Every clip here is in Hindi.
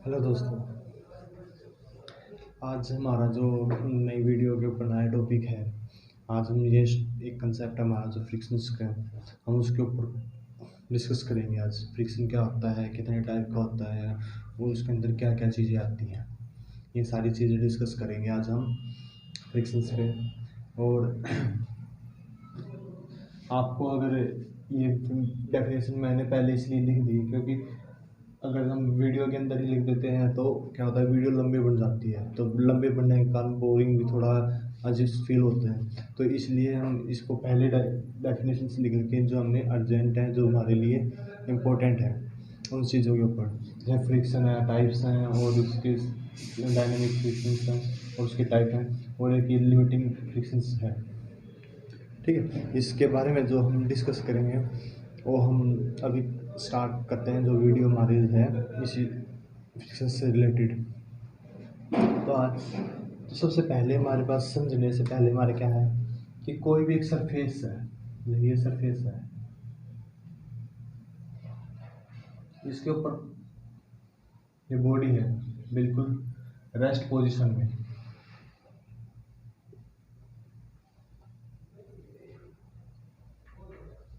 हेलो दोस्तों, आज हमारा जो नई वीडियो के ऊपर नया टॉपिक है। आज हम ये एक कंसेप्ट हमारा जो फ्रिक्शंस का हम उसके ऊपर डिस्कस करेंगे। आज फ्रिक्शन क्या होता है, कितने टाइप का होता है और उसके अंदर क्या क्या चीज़ें आती हैं, ये सारी चीज़ें डिस्कस करेंगे आज हम फ्रिक्शंस पे। और आपको अगर ये डेफिनेशन मैंने पहले इसलिए लिख दी क्योंकि अगर हम वीडियो के अंदर ही लिख देते हैं तो क्या होता है, वीडियो लंबी बन जाती है। तो लंबे बनने के कारण बोरिंग भी थोड़ा अजीब फील होते हैं। तो इसलिए हम इसको पहले डेफिनेशन से लिख के जो हमने अर्जेंट है, जो हमारे लिए इम्पोर्टेंट है उन चीज़ों के ऊपर, जैसे फ्रिक्शन है, टाइप्स हैं और उसके डायनेमिक फ्रिक्शंस हैं और उसके टाइप हैं, और एक ये लिमिटिंग फ्रिक्शंस है। ठीक है, इसके बारे में जो हम डिस्कस करेंगे वो हम अभी स्टार्ट करते हैं। जो वीडियो हमारी है इसी फ्रिक्शन से रिलेटेड। तो आज तो सबसे पहले हमारे पास समझने से पहले हमारे क्या है कि कोई भी एक सरफेस है, ये सरफेस है, इसके ऊपर ये बॉडी है बिल्कुल रेस्ट पोजीशन में।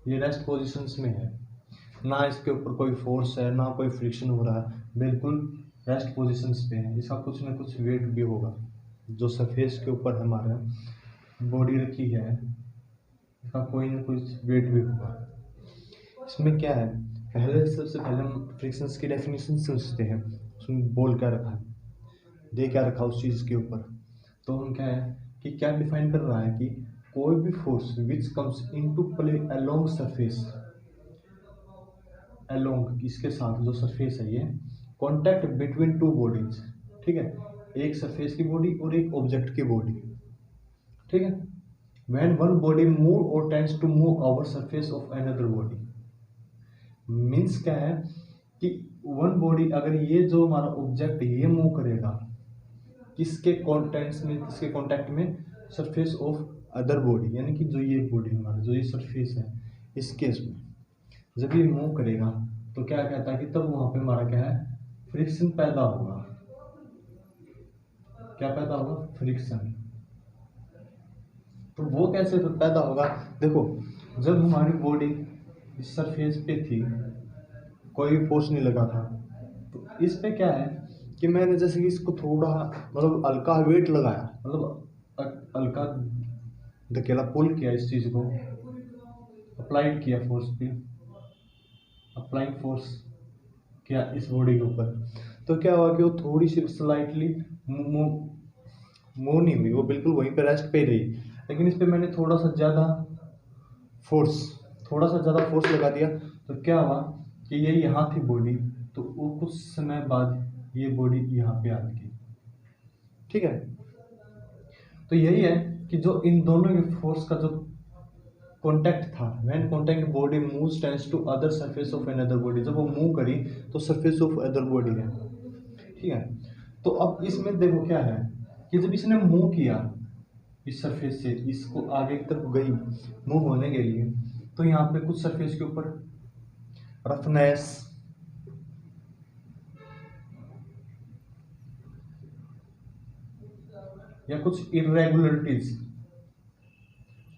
ये रेस्ट पोजीशंस में है, ना इसके ऊपर कोई फोर्स है ना कोई फ्रिक्शन हो रहा है, बिल्कुल रेस्ट पोजीशंस पे है। इसका कुछ ना कुछ वेट भी होगा। जो सरफेस के ऊपर हमारा बॉडी रखी है इसका कोई ना कुछ वेट भी होगा। इसमें क्या है, सबसे पहले हम फ्रिक्शंस की डेफिनेशन समझते हैं। उसमें बोल क्या रखा है, दे क्या रखा उस चीज़ के ऊपर। तो हम क्या है कि क्या डिफाइन कर रहा है कि कोई भी force which comes into play along surface, along इसके साथ जो सरफेस है ये कॉन्टैक्ट बिटवीन टू बॉडीज। ठीक है, एक सरफेस की बॉडी और एक ऑब्जेक्ट की बॉडी। ठीक है, व्हेन वन बॉडी मूव और tends to move over surface of another body, means क्या है कि वन बॉडी अगर ये जो हमारा ऑब्जेक्ट ये मूव करेगा किसके कॉन्टेंट्स में, किसके कॉन्टैक्ट में, सरफेस ऑफ अदर बॉडी, यानी कि जो ये बॉडी हमारा जो ये सरफेस है इस केस में जब ये मूव करेगा तो क्या कहता है कि तब वहां पे हमारा क्या है, फ्रिक्शन पैदा होगा। क्या पैदा होगा, फ्रिक्शन। तो वो कैसे पैदा होगा, देखो जब हमारी बॉडी इस सरफेस पे थी कोई भी फोर्स नहीं लगा था, तो इस पे क्या है कि मैंने जैसे कि इसको थोड़ा मतलब हल्का वेट लगाया, मतलब हल्का धकेला, पुल किया, इस चीज को अप्लाइड किया, फोर्स पे अप्लाइंग फोर्स किया इस बॉडी के ऊपर। तो क्या हुआ कि वो थोड़ी सी स्लाइटली मूव नहीं हुई, वो बिल्कुल वहीं पे रेस्ट पे रही। लेकिन इस पे मैंने थोड़ा सा ज़्यादा फोर्स लगा दिया, तो क्या हुआ कि ये यहाँ थी बॉडी, तो वो कुछ समय बाद ये बॉडी यहाँ पे आ गई। ठीक है, तो यही है कि जो इन दोनों के फोर्स का जो कॉन्टैक्ट था, when contact body moves tends to other surface of another body, जब वो मूव करी तो सरफेस ऑफ अदर बॉडी है। ठीक है, तो अब इसमें देखो क्या है कि जब इसने मूव किया इस सरफेस से इसको आगे की तरफ गई मूव होने के लिए, तो यहाँ पे कुछ सरफेस के ऊपर रफनेस या कुछ इरेगुलरिटीज,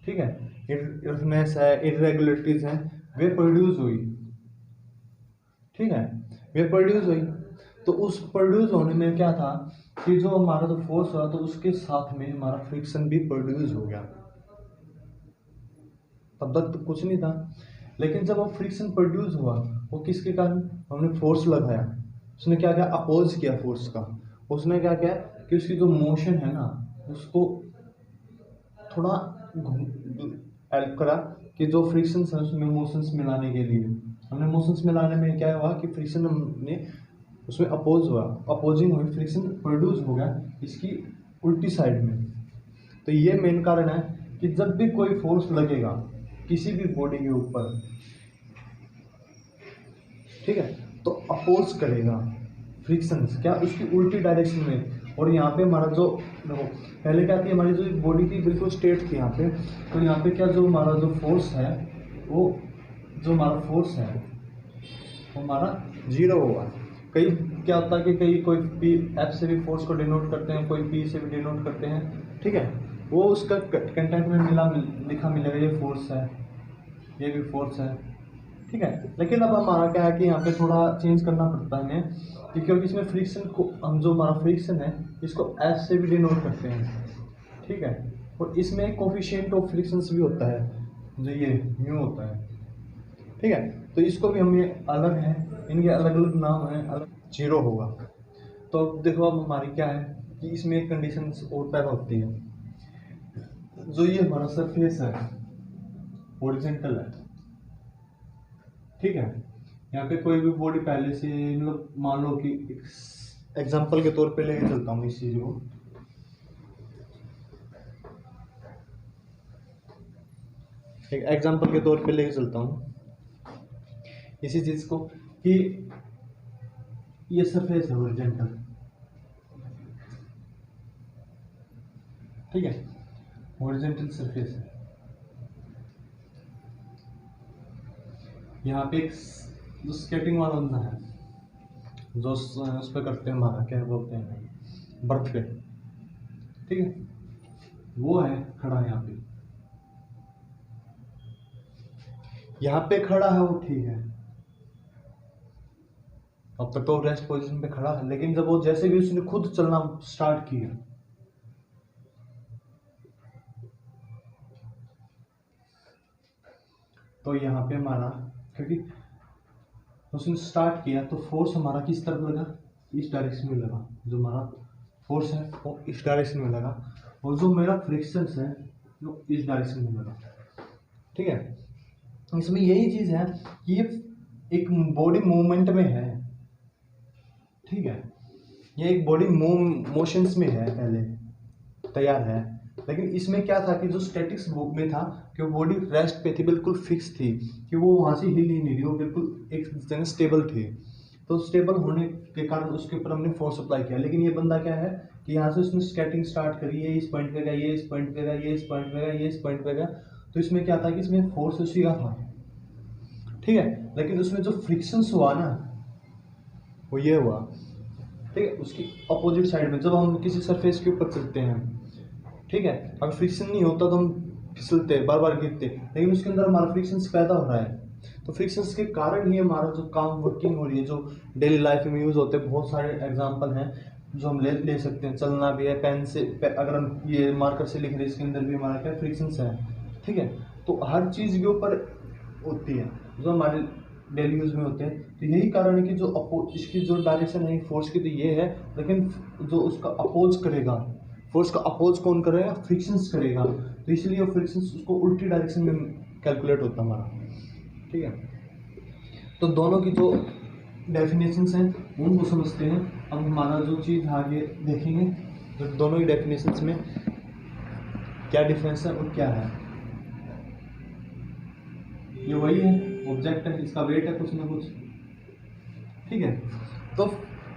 ठीक है, रफनेस है, इरेगुलरिटीज है, वे प्रोड्यूस हुई। ठीक है, वे प्रोड्यूस हुई, तो उस प्रोड्यूस होने में क्या था कि जो हमारा जो फोर्स हुआ तो उसके साथ में हमारा फ्रिक्शन भी प्रोड्यूस हो गया। तब तक तो कुछ नहीं था, लेकिन जब वो फ्रिक्शन प्रोड्यूस हुआ वो किसके कारण, हमने फोर्स लगाया, उसने क्या किया, अपोज किया फोर्स का। उसने क्या किया कि उसकी जो मोशन है ना उसको थोड़ा हेल्प करा कि जो फ्रिक्शन है उसमें मोशंस मिलाने के लिए। हमने मोशंस मिलाने में क्या हुआ कि फ्रिक्शन हमने उसमें अपोज हुआ, अपोजिंग हुई, फ्रिक्शन प्रोड्यूस हो गया इसकी उल्टी साइड में। तो ये मेन कारण है कि जब भी कोई फोर्स लगेगा किसी भी बॉडी के ऊपर, ठीक है, तो अपोज करेगा फ्रिक्शन क्या, उसकी उल्टी डायरेक्शन में। और यहाँ पे हमारा जो देखो पहले क्या थी, हमारी जो बॉडी थी बिल्कुल स्ट्रेट थी यहाँ पे, तो यहाँ पे क्या जो हमारा जो फोर्स है वो जो हमारा फोर्स है वो हमारा जीरो होगा। कई क्या होता है कि कई कोई पी एफ से भी फोर्स को डिनोट करते हैं, कोई पी से भी डिनोट करते हैं, ठीक है। वो उसका कंटेंट में लिखा मिलेगा ये फोर्स है, ये भी फोर्स है, ठीक है। लेकिन अब हमारा क्या है कि यहाँ पे थोड़ा चेंज करना पड़ता है हमें, क्योंकि इसमें फ्रिक्शन को हम जो हमारा फ्रिक्शन है इसको एफ से भी डिनोट करते हैं, ठीक है। और इसमें एक कोफिशिएंट ऑफ फ्रिक्शंस भी होता है जो ये म्यू होता है, ठीक है। तो इसको भी हमें अलग है, इनके अलग अलग नाम हैं, अलग जीरो होगा। तो अब देखो अब हमारी क्या है कि इसमें एक कंडीशन और पैदा होती है, जो ये हमारा सरफेस है हॉरिजॉन्टल है, ठीक है। यहाँ पे कोई भी बॉडी पहले से मतलब मान लो कि एग्जांपल के तौर पे लेके चलता हूँ इस चीज को, एक एग्जांपल के तौर पे लेके चलता हूँ इसी चीज को कि ये सरफेस है हॉरिजॉन्टल, ठीक है, हॉरिजॉन्टल सरफेस है। यहाँ पे एक जो स्केटिंग वाला बंदा है जो उस पे करते हैं हमारा क्या बोलते हैं बर्थ पे, ठीक है, वो है खड़ा यहाँ पे खड़ा है वो, ठीक है। अब तक तो रेस्ट पोजीशन पे खड़ा है, लेकिन जब वो जैसे भी उसने खुद चलना स्टार्ट किया तो यहाँ पे हमारा क्योंकि उसने स्टार्ट किया तो फोर्स हमारा किस तरफ लगा, इस डायरेक्शन में लगा, जो हमारा फोर्स है वो इस डायरेक्शन में लगा, और जो मेरा फ्रिक्शन है वो इस डायरेक्शन में लगा, ठीक है। इसमें यही चीज है कि ये एक बॉडी मूवमेंट में है, ठीक है, ये एक बॉडी मोशंस में है, पहले तैयार है। लेकिन इसमें क्या था कि जो स्टैटिक्स बुक में था कि वो बॉडी रेस्ट पे थी, बिल्कुल फिक्स थी, कि वो वहाँ से हिल ही नहीं रही, वो बिल्कुल एक जगह स्टेबल थी। तो स्टेबल होने के कारण उसके ऊपर हमने फोर्स अप्लाई किया। लेकिन ये बंदा क्या है कि यहाँ से उसने स्केटिंग स्टार्ट करी, ये इस पॉइंट पे गया, ये इस पॉइंट पे गया, ये इस पॉइंट पे गया, ये इस पॉइंट पे गया, तो इसमें क्या था कि इसमें फोर्स उसी का था, ठीक है। लेकिन उसमें जो फ्रिक्शंस हुआ ना वो ये हुआ, ठीक है, उसकी अपोजिट साइड में। जब हम किसी सरफेस के ऊपर चलते हैं, ठीक है, अगर फ्रिक्शन नहीं होता तो हम फिसलते बार बार गिरते, लेकिन उसके अंदर हमारा फ्रिक्शंस पैदा हो रहा है। तो फ्रिक्शंस के कारण ही हमारा जो काम वर्किंग हो रही है, जो डेली लाइफ में यूज होते हैं, बहुत सारे एग्जांपल हैं जो हम ले सकते हैं। चलना भी है, पेन से अगर हम ये मार्कर से लिख रहे हैं इसके अंदर भी हमारा क्या फ्रिक्शंस है, ठीक है। तो हर चीज़ के ऊपर होती है जो हमारे डेली यूज में होते हैं। तो यही कारण है कि जो इसकी जो डायरेक्शन है फोर्स की तो ये है, लेकिन जो उसका अपोज करेगा, फोर्स का अपोज कौन करेगा, फ्रिक्शंस करेगा। तो इसलिए वो फ्रिक्शंस उसको उल्टी डायरेक्शन में कैलकुलेट होता हमारा, ठीक है। तो दोनों की जो डेफिनेशंस हैं उनको समझते हैं। अब हमारा जो चीज़ आगे देखेंगे तो दोनों ही डेफिनेशंस में क्या डिफरेंस है और क्या है। ये वही है, ऑब्जेक्ट है, इसका वेट है कुछ ना कुछ, ठीक है। तो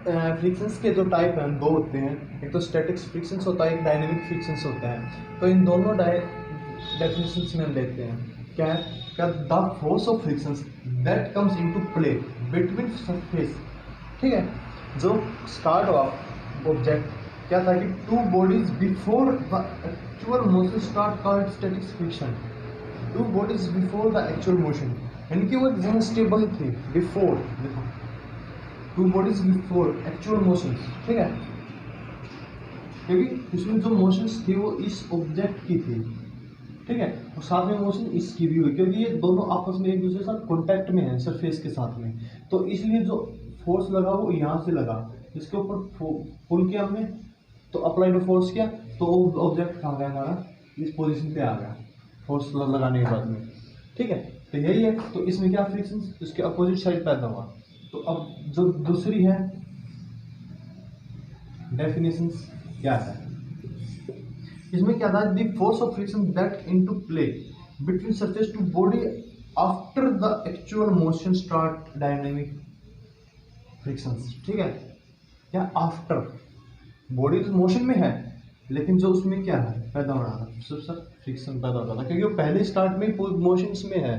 फ्रिक्शंस के जो टाइप हैं दो होते हैं, एक तो स्टैटिक्स फ्रिक्शंस होता है, एक डायनेमिक फ्रिक्शंस होता है। तो इन दोनों डेफिनेशंस में हम देखते हैं क्या है, क्या the force of frictions that comes into play between surface, ठीक है। जो स्टार्ट ऑफ ऑब्जेक्ट क्या था कि two bodies before the actual motion start called statics friction. Two bodies before the actual motion, यानी कि वो एक जगह स्टेबल थी before, two bodies before actual motion, ठीक है, क्योंकि उसमें जो मोशंस थी वो इस ऑब्जेक्ट की थी, ठीक है, और साथ में मोशन इसकी भी हुई, क्योंकि ये दोनों आपस में एक दूसरे के साथ कॉन्टैक्ट में है सरफेस के साथ में। तो इसलिए जो फोर्स लगा वो यहाँ से लगा, इसके ऊपर पुल किया हमने, तो अप्लाइड फोर्स किया, तो ऑब्जेक्ट कहाँ गया हमारा, इस पोजीशन पे आ गया फोर्स लगाने के बाद में, ठीक है। तो यही है। तो इसमें क्या फ्रिक्शन उसके अपोजिट साइड पैदा हुआ। तो अब जो दूसरी है डेफिनेशंस क्या है, इसमें क्या था, the force of friction that into play between surface to body after the actual motion start dynamic frictions, ठीक है। क्या आफ्टर बॉडी तो मोशन में है, लेकिन जो उसमें क्या है पैदा हो रहा था, सब फ्रिक्शन पैदा हो रहा था, क्योंकि वो पहले स्टार्ट में ही मोशंस में है,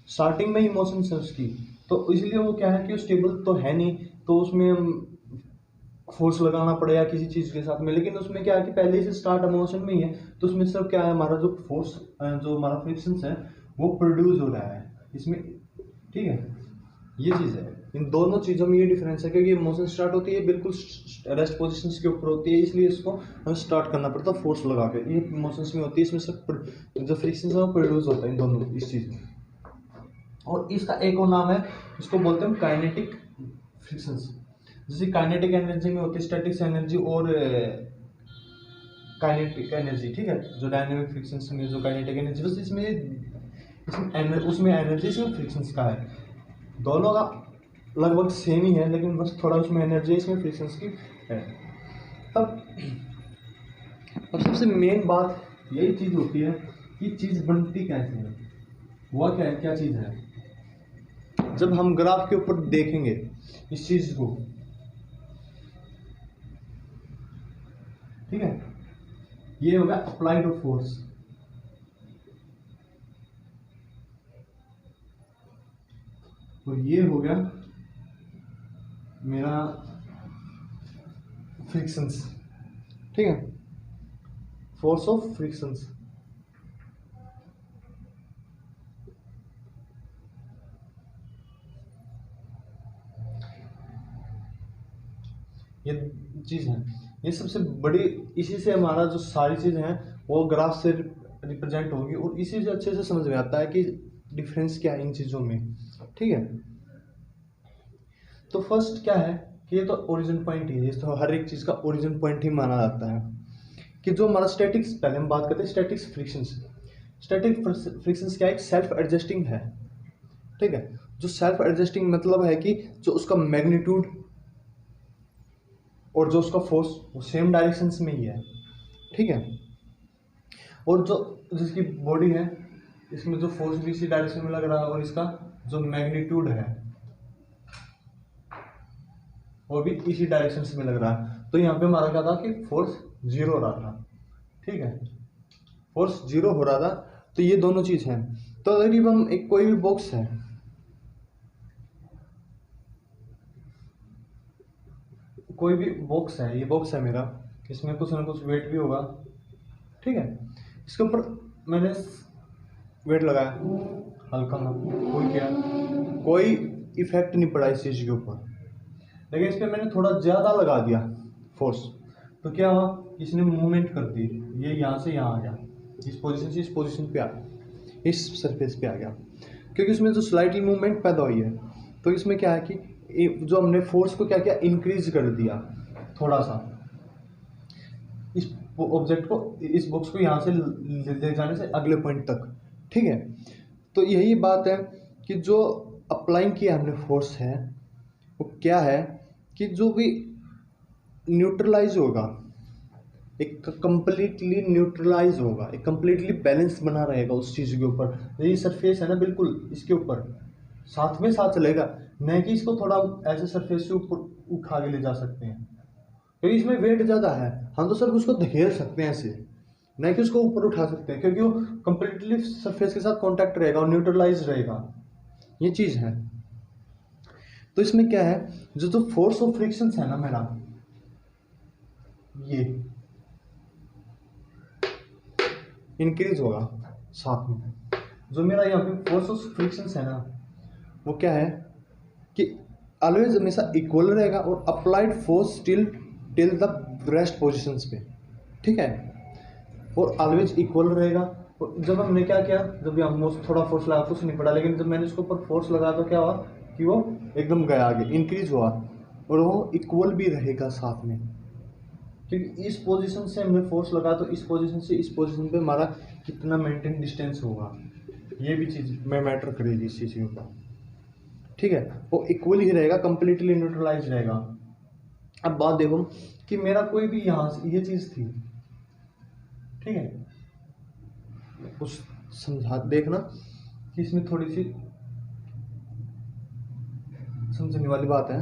स्टार्टिंग में ही मोशंस है उसकी। तो इसलिए वो क्या है कि स्टेबल तो है नहीं, तो उसमें हम फोर्स लगाना पड़ेगा किसी चीज़ के साथ में, लेकिन उसमें क्या है कि पहले से स्टार्ट मोशन में ही है, तो उसमें सिर्फ क्या है, हमारा जो फोर्स जो हमारा फ्रिक्शन है वो प्रोड्यूस हो रहा है इसमें, ठीक है। ये चीज़ है, इन दोनों चीज़ों में ये डिफरेंस है, क्योंकि मोशन स्टार्ट होती है बिल्कुल रेस्ट पोजीशंस के ऊपर होती है, इसलिए इसको हमें स्टार्ट करना पड़ता है फोर्स लगा के। ये मोशंस में होती है, इसमें सिर्फ जो फ्रिक्शन है वो प्रोड्यूस होता है इन दोनों इस चीज़ में। और इसका एक और नाम है, इसको बोलते हैं काइनेटिक फ्रिक्शंस। जैसे काइनेटिक एनर्जी में होती है स्टैटिक्स एनर्जी और काइनेटिक एनर्जी, ठीक है। जो डायनेमिक फ्रिक्शंस में जो काइनेटिक एनर्जी, बस इसमें उसमें एनर्जी इसमें फ्रिक्शंस का है, दोनों का लगभग सेम ही है, लेकिन बस थोड़ा उसमें एनर्जी इसमें फ्रिक्शंस की है। तब सबसे मेन बात यही चीज़ होती है कि चीज़ बनती कैसे है, वह क्या चीज़ है। जब हम ग्राफ के ऊपर देखेंगे इस चीज़ को, ठीक है, ये होगा अप्लाइड फोर्स, और ये हो गया मेरा फ्रिक्शंस, ठीक है, फोर्स ऑफ फ्रिक्शंस। ये चीज़ है, ये सबसे बड़ी, इसी से हमारा जो सारी चीज़ें हैं वो ग्राफ से रिप्रेजेंट होगी, और इसी से अच्छे से समझ में आता है कि डिफरेंस क्या है इन चीज़ों में, ठीक है। तो फर्स्ट क्या है कि ये तो ओरिजिन पॉइंट ही है, तो हर एक चीज़ का ओरिजिन पॉइंट ही माना जाता है कि जो हमारा स्टैटिक्स, पहले हम बात करते हैं स्टैटिक्स फ्रिक्शंस। स्टैटिक फ्रिक्शंस क्या है, एक सेल्फ एडजस्टिंग है, ठीक है। जो सेल्फ एडजस्टिंग मतलब है कि जो उसका मैग्नीट्यूड और जो उसका फोर्स वो सेम डायरेक्शंस में ही है, ठीक है। और जो जिसकी बॉडी है, इसमें जो फोर्स भी इसी डायरेक्शन में लग रहा है, और इसका जो मैग्नीट्यूड है वो भी इसी डायरेक्शन में लग रहा है। तो यहाँ पे हमारा क्या था कि फोर्स जीरो हो रहा था, ठीक है, फोर्स जीरो हो रहा था। तो ये दोनों चीज हैं। तो अगर हम एक कोई भी बॉक्स है, कोई भी बॉक्स है, ये बॉक्स है मेरा, इसमें कुछ ना कुछ वेट भी होगा, ठीक है। इसके ऊपर मैंने वेट लगाया, हल्का ना कोई क्या, कोई इफेक्ट नहीं पड़ा इस चीज़ के ऊपर, लेकिन इस पर मैंने थोड़ा ज़्यादा लगा दिया फोर्स, तो क्या हुआ, इसने मूवमेंट कर दी, ये यहाँ से यहाँ आ गया, इस पोजीशन से इस पोजीशन पे आ गया, इस सरफेस पे आ गया, क्योंकि इसमें जो स्लाइटली मूवमेंट पैदा हुई है। तो इसमें क्या है कि जो हमने फोर्स को क्या किया, इंक्रीज कर दिया थोड़ा सा, इस ऑब्जेक्ट को, इस बॉक्स को यहाँ से ले जाने से अगले पॉइंट तक, ठीक है। तो यही बात है कि जो अप्लाइंग किया हमने फोर्स है वो क्या है कि जो भी न्यूट्रलाइज होगा, एक कंप्लीटली न्यूट्रलाइज होगा, एक कंप्लीटली बैलेंस बना रहेगा उस चीज़ के ऊपर। ये सरफेस है ना, बिल्कुल इसके ऊपर साथ में साथ चलेगा, नहीं कि इसको थोड़ा ऐसे सरफेस से ऊपर उठा के ले जा सकते हैं, क्योंकि इसमें वेट ज़्यादा है। हम तो सिर्फ उसको धकेल सकते हैं ऐसे, नहीं कि उसको ऊपर उठा सकते हैं, क्योंकि वो कंप्लीटली सरफेस के साथ कांटेक्ट रहेगा और न्यूट्रलाइज रहेगा, ये चीज़ है। तो इसमें क्या है, जो फोर्स ऑफ फ्रिक्शन है ना मेरा, ये इंक्रीज होगा साथ में। जो मेरा यहाँ पे फोर्स ऑफ फ्रिक्शन है ना, वो क्या है कि ऑलवेज हमेशा इक्वल रहेगा, और applied force till the rest positions पे, ठीक है, और ऑलवेज इक्वल रहेगा। और जब हमने क्या किया, जब हम थोड़ा फोर्स लगा कुछ नहीं पड़ा, लेकिन जब मैंने इसके ऊपर फोर्स लगाया तो क्या हुआ कि वो एकदम गया आगे, इंक्रीज हुआ, और वो इक्वल भी रहेगा साथ में, क्योंकि इस पोजीशन से हमने फोर्स लगा, तो इस पोजीशन से इस पोजीशन पे हमारा कितना मेंटेन डिस्टेंस होगा, ये भी चीज़ में मैटर करेगी इस चीज़ के ऊपर, ठीक है। वो इक्वल ही रहेगा, कंप्लीटली न्यूट्रलाइज रहेगा। अब बात देखो कि मेरा कोई भी यहाँ से ये चीज़ थी, ठीक है, कुछ समझा देखना कि इसमें थोड़ी सी समझने वाली बात है।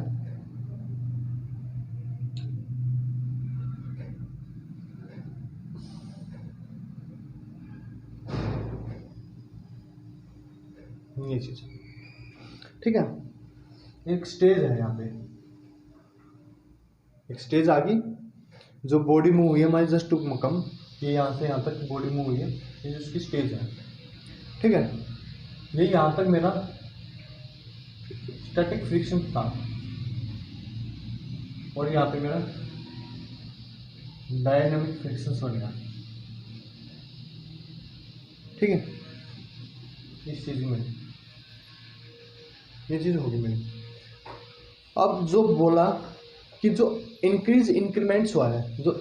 ये चीज, ठीक है, एक स्टेज है यहाँ पे, एक स्टेज आ गई, जो बॉडी मूव हुई है हमारी जस्ट टू कम, ये यहाँ से यहाँ तक बॉडी मूव हुई है, ये जिसकी स्टेज है, ठीक है। ये यहाँ तक मेरा स्टैटिक फ्रिक्शन था और यहाँ पे मेरा डायनामिक फ्रिक्शन बन गया, ठीक है। इस चीज में ये चीज होगी मेरी। अब जो बोला कि जो इंक्रीज इंक्रीमेंट्स हुआ है जो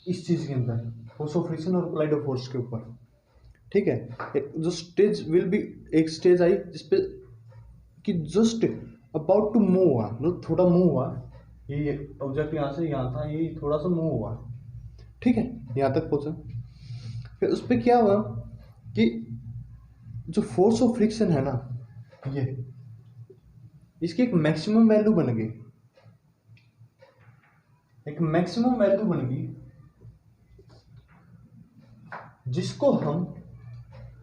इस चीज के अंदर फोर्स ऑफ फ्रिक्शन और अप्लाइड फोर्स के ऊपर, ठीक है। एक जो स्टेज विल बी, एक स्टेज आई जिसपे कि जस्ट अबाउट टू मूव हुआ, मतलब थोड़ा मूव हुआ, ये ऑब्जेक्ट यहाँ से यहाँ था, ये थोड़ा सा मूव हुआ, ठीक है, यहाँ तक पहुंचा। फिर उस पर क्या हुआ कि जो फोर्स ऑफ फ्रिक्शन है ना, ये इसकी एक मैक्सिमम वैल्यू बन गई, एक मैक्सिमम वैल्यू बन गई जिसको हम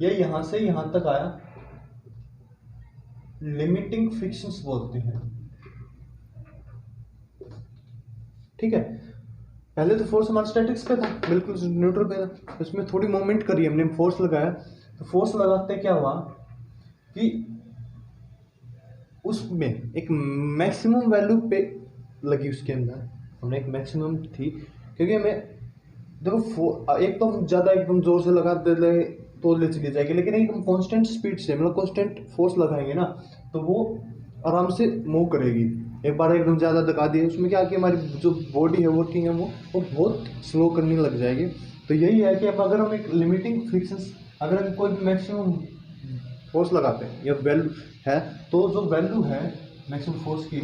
ये यहां से यहां तक आया लिमिटिंग फ्रिक्शंस बोलते हैं, ठीक है। पहले तो फोर्स हमारा स्टैटिक्स पे था, बिल्कुल न्यूट्रल पे था, उसमें थोड़ी मोमेंट करी हमने, फोर्स लगाया, तो फोर्स लगाते क्या हुआ कि उसमें एक मैक्सिमम वैल्यू पे लगी, उसके अंदर हमने एक मैक्सिमम थी, क्योंकि हमें देखो एक तो हम ज़्यादा एकदम जोर से लगा दे तो ले चली जाएगी, लेकिन एक हम कांस्टेंट स्पीड से, मतलब कांस्टेंट फोर्स लगाएंगे ना, तो वो आराम से मूव करेगी। एक बार एकदम ज़्यादा दबा दिए, उसमें क्या कि हमारी जो बॉडी है वर्किंग है वो बहुत स्लो करने लग जाएगी। तो यही है कि अब अगर हम एक लिमिटिंग फ्रिक्शंस, अगर हम कोई भी मैक्सिमम फोर्स लगाते हैं या वैल्यू है, तो जो वैल्यू है मैक्सिमम फोर्स की,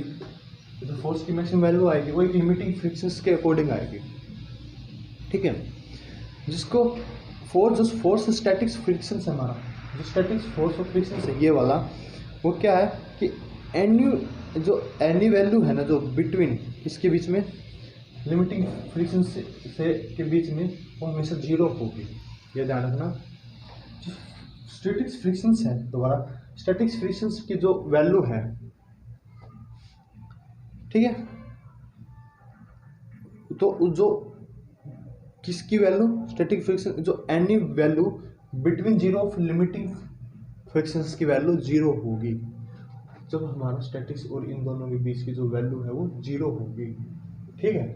जो फोर्स की मैक्सिमम वैल्यू आएगी वो एक लिमिटिंग फ्रिक्शंस के अकॉर्डिंग आएगी, ठीक है। जिसको फोर्स स्टैटिक्स फ्रिक्शन है हमारा, जो स्टैटिक्स फोर्स ऑफ फ्रिक्शन है ये वाला, वो क्या है कि एनी वैल्यू है ना जो बिटवीन इसके बीच में लिमिटिंग फ्रिक्शन से के बीच में, वो हमेशा जीरो होगी, ये ध्यान रखना। स्टैटिक्स फ्रिक्शंस है, दोबारा स्टैटिक्स फ्रिक्शंस की जो वैल्यू है, ठीक है, तो जो किसकी वैल्यू, स्टैटिक फ्रिक्शन, जो any value between zero of limiting frictions की वैल्यू जीरो होगी, जब हमारा स्टैटिक्स और इन दोनों के बीच की जो वैल्यू है वो जीरो होगी, ठीक है।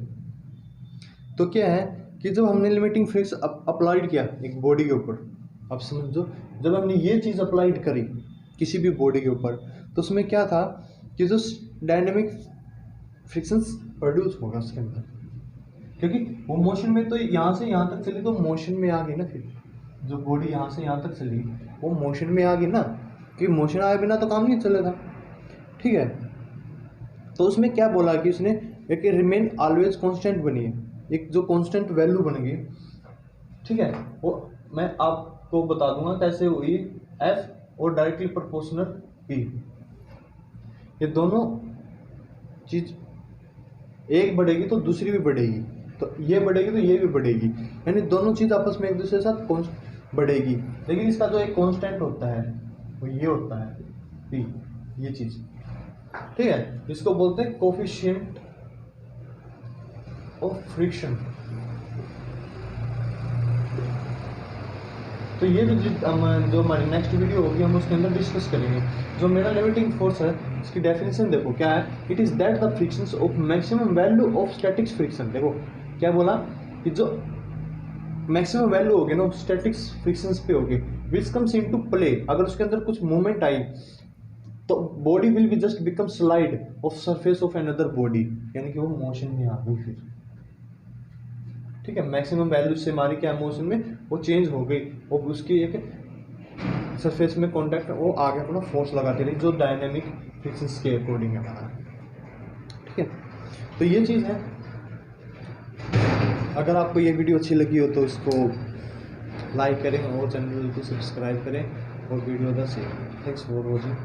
तो क्या है कि जब हमने लिमिटिंग फ्रिक्शन अप्लाइड किया एक बॉडी के ऊपर, अब समझो जब हमने ये चीज़ अप्लाइड करी किसी भी बॉडी के ऊपर, तो उसमें क्या था कि जो डायनेमिक फ्रिक्शंस प्रोड्यूस होगा उसके अंदर, क्योंकि वो मोशन में तो यहाँ से यहाँ तक चली, तो मोशन में आ गई ना, फिर जो बॉडी यहाँ से यहाँ तक चली वो मोशन में आ गई ना, कि मोशन आए बिना तो काम नहीं चलेगा, ठीक है। तो उसमें क्या बोला कि उसने एक रिमेन ऑलवेज कांस्टेंट बनी है, एक जो कांस्टेंट वैल्यू बन गई, ठीक है। वो मैं आपको बता दूंगा कैसे हुई, एफ और डायरेक्टली प्रोपोर्शनल पी, ये दोनों चीज एक बढ़ेगी तो दूसरी भी बढ़ेगी, तो ये बढ़ेगी तो ये भी बढ़ेगी, यानी दोनों चीज आपस में एक दूसरे के साथ बढ़ेगी, लेकिन इसका जो एक कांस्टेंट होता है वो ये होता है पी, ये चीज, ठीक है। इसको बोलते हैं कोफिशिएंट ऑफ फ्रिक्शन। तो ये जो हमारी नेक्स्ट वीडियो होगी हम उसके अंदर डिस्कस करेंगे। जो मेरा लिमिटिंग फोर्स है इसकी डेफिनेशन देखो क्या है, it is that the frictions of maximum value of statics friction. देखो क्या बोला कि जो मैक्सिमम वैल्यू होगी ना स्टैटिक्स फ्रिक्शंस पे होगी, विच कम्स इनटू प्ले, अगर उसके अंदर कुछ मूवमेंट आई तो body will be just become slide of surface of another body, यानी कि वो मोशन में आ गई फिर, ठीक है। मैक्सिमम वैल्यू से हमारी क्या मोशन में वो चेंज हो गई और उसकी एक सरफेस में कांटेक्ट वो आगे अपना फोर्स लगाती रही, जो डायनेमिक फ्रिक्शंस के अकॉर्डिंग है हमारा, ठीक है। तो ये चीज़ है। अगर आपको ये वीडियो अच्छी लगी हो तो इसको लाइक करें और चैनल को सब्सक्राइब करें और वीडियो का शेयर करें। Thanks for watching.